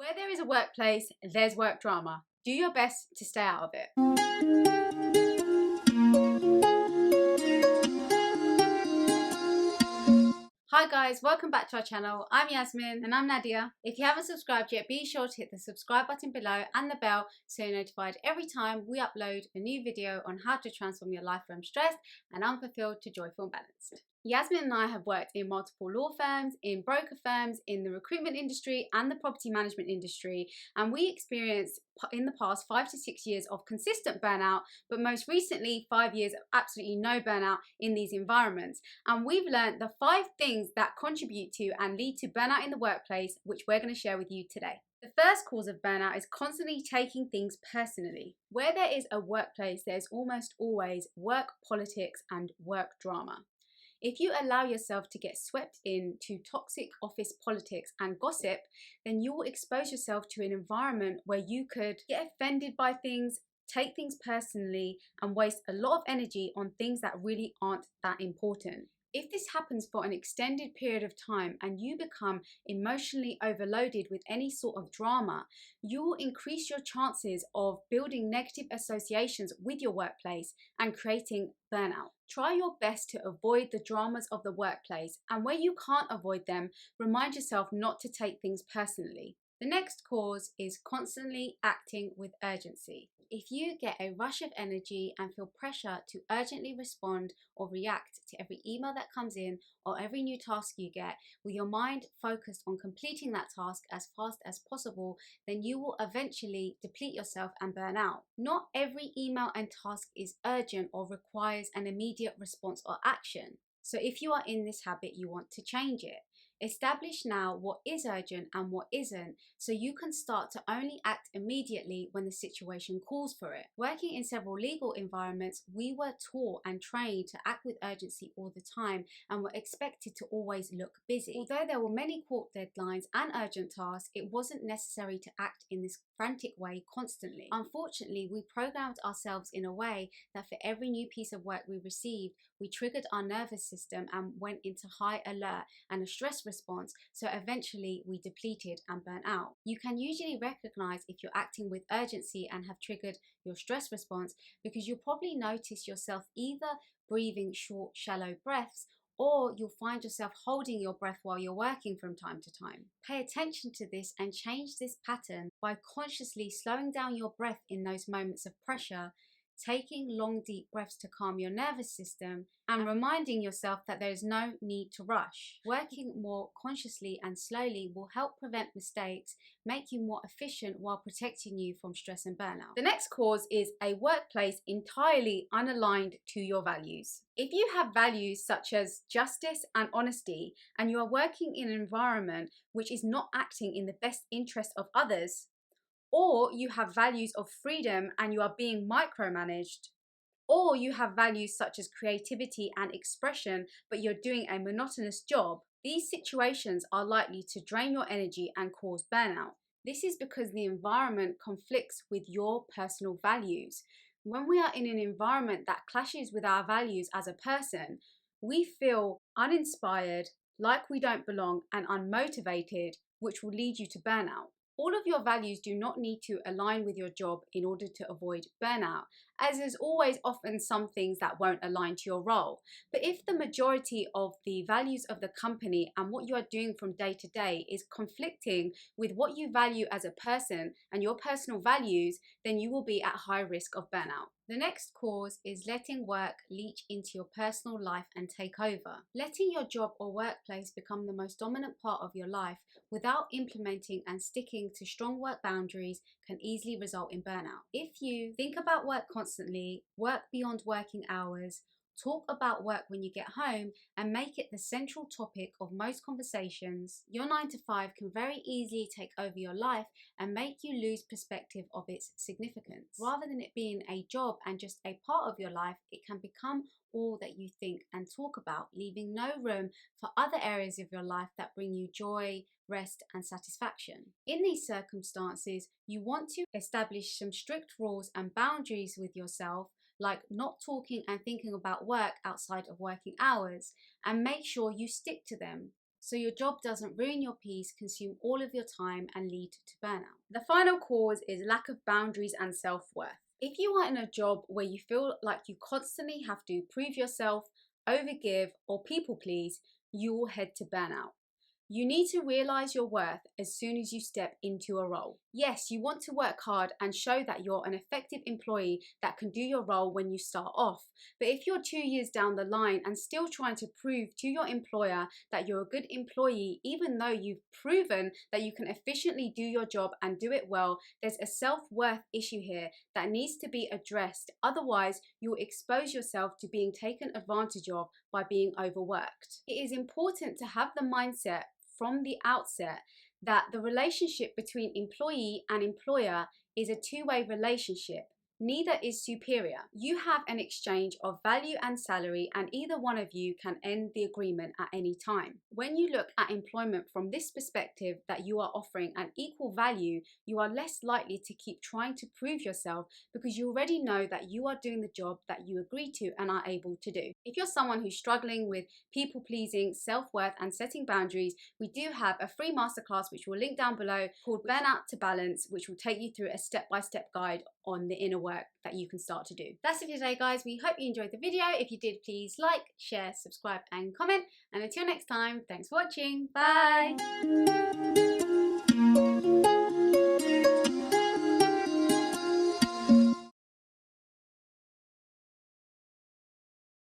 Where there is a workplace, there's work drama. Do your best to stay out of it. Hi guys, welcome back to our channel. I'm Yasmin And I'm Nadia. If you haven't subscribed yet, be sure to hit the subscribe button below and the bell so you're notified every time we upload a new video on how to transform your life from stressed and unfulfilled to joyful and balanced. Yasmin and I have worked in multiple law firms, in broker firms, in the recruitment industry and the property management industry, and we experienced in the past 5 to 6 years of consistent burnout, but most recently 5 years of absolutely no burnout in these environments. And we've learned the 5 things that contribute to and lead to burnout in the workplace, which we're going to share with you today. The first cause of burnout is constantly taking things personally. Where there is a workplace, there's almost always work politics and work drama. If you allow yourself to get swept into toxic office politics and gossip, then you will expose yourself to an environment where you could get offended by things, take things personally, and waste a lot of energy on things that really aren't that important. If this happens for an extended period of time and you become emotionally overloaded with any sort of drama, you will increase your chances of building negative associations with your workplace and creating burnout. Try your best to avoid the dramas of the workplace, and where you can't avoid them, remind yourself not to take things personally. The next cause is constantly acting with urgency. If you get a rush of energy and feel pressure to urgently respond or react to every email that comes in or every new task you get, with your mind focused on completing that task as fast as possible, then you will eventually deplete yourself and burn out. Not every email and task is urgent or requires an immediate response or action. So if you are in this habit, you want to change it. Establish now what is urgent and what isn't, so you can start to only act immediately when the situation calls for it. Working in several legal environments, we were taught and trained to act with urgency all the time and were expected to always look busy. Although there were many court deadlines and urgent tasks, it wasn't necessary to act in this frantic way constantly. Unfortunately, we programmed ourselves in a way that for every new piece of work we received, we triggered our nervous system and went into high alert and a stress response, so eventually we depleted and burnt out. You can usually recognize if you're acting with urgency and have triggered your stress response because you'll probably notice yourself either breathing short, shallow breaths, or you'll find yourself holding your breath while you're working from time to time. Pay attention to this and change this pattern by consciously slowing down your breath in those moments of pressure, taking long deep breaths to calm your nervous system, and reminding yourself that there is no need to rush. Working more consciously and slowly will help prevent mistakes, make you more efficient while protecting you from stress and burnout. The next cause is a workplace entirely unaligned to your values. If you have values such as justice and honesty, and you are working in an environment which is not acting in the best interest of others, or you have values of freedom and you are being micromanaged, or you have values such as creativity and expression, but you're doing a monotonous job, these situations are likely to drain your energy and cause burnout. This is because the environment conflicts with your personal values. When we are in an environment that clashes with our values as a person, we feel uninspired, like we don't belong, and unmotivated, which will lead you to burnout. All of your values do not need to align with your job in order to avoid burnout, as there's always often some things that won't align to your role. But if the majority of the values of the company and what you are doing from day to day is conflicting with what you value as a person and your personal values, then you will be at high risk of burnout. The next cause is letting work leach into your personal life and take over. Letting your job or workplace become the most dominant part of your life without implementing and sticking to strong work boundaries can easily result in burnout. If you think about work constantly, work beyond working hours, talk about work when you get home, and make it the central topic of most conversations, your 9 to 5 can very easily take over your life and make you lose perspective of its significance. Rather than it being a job and just a part of your life, it can become all that you think and talk about, leaving no room for other areas of your life that bring you joy, rest, and satisfaction. In these circumstances, you want to establish some strict rules and boundaries with yourself, like not talking and thinking about work outside of working hours, and make sure you stick to them. so your job doesn't ruin your peace, consume all of your time, and lead to burnout. The final cause is lack of boundaries and self-worth. If you are in a job where you feel like you constantly have to prove yourself, overgive, or people please, you will head to burnout. You need to realize your worth as soon as you step into a role. Yes, you want to work hard and show that you're an effective employee that can do your role when you start off. But if you're 2 years down the line and still trying to prove to your employer that you're a good employee, even though you've proven that you can efficiently do your job and do it well, there's a self-worth issue here that needs to be addressed. Otherwise, you'll expose yourself to being taken advantage of by being overworked. It is important to have the mindset from the outset that the relationship between employee and employer is a two-way relationship. Neither is superior. You have an exchange of value and salary, and either one of you can end the agreement at any time. When you look at employment from this perspective, that you are offering an equal value, you are less likely to keep trying to prove yourself because you already know that you are doing the job that you agreed to and are able to do. If you're someone who's struggling with people pleasing, self-worth, and setting boundaries, we do have a free masterclass which we'll link down below called Burnout to Balance, which will take you through a step-by-step guide on the inner work that you can start to do. That's it for today, guys. We hope you enjoyed the video. If you did, please like, share, subscribe, and comment. And until next time, thanks for watching. Bye.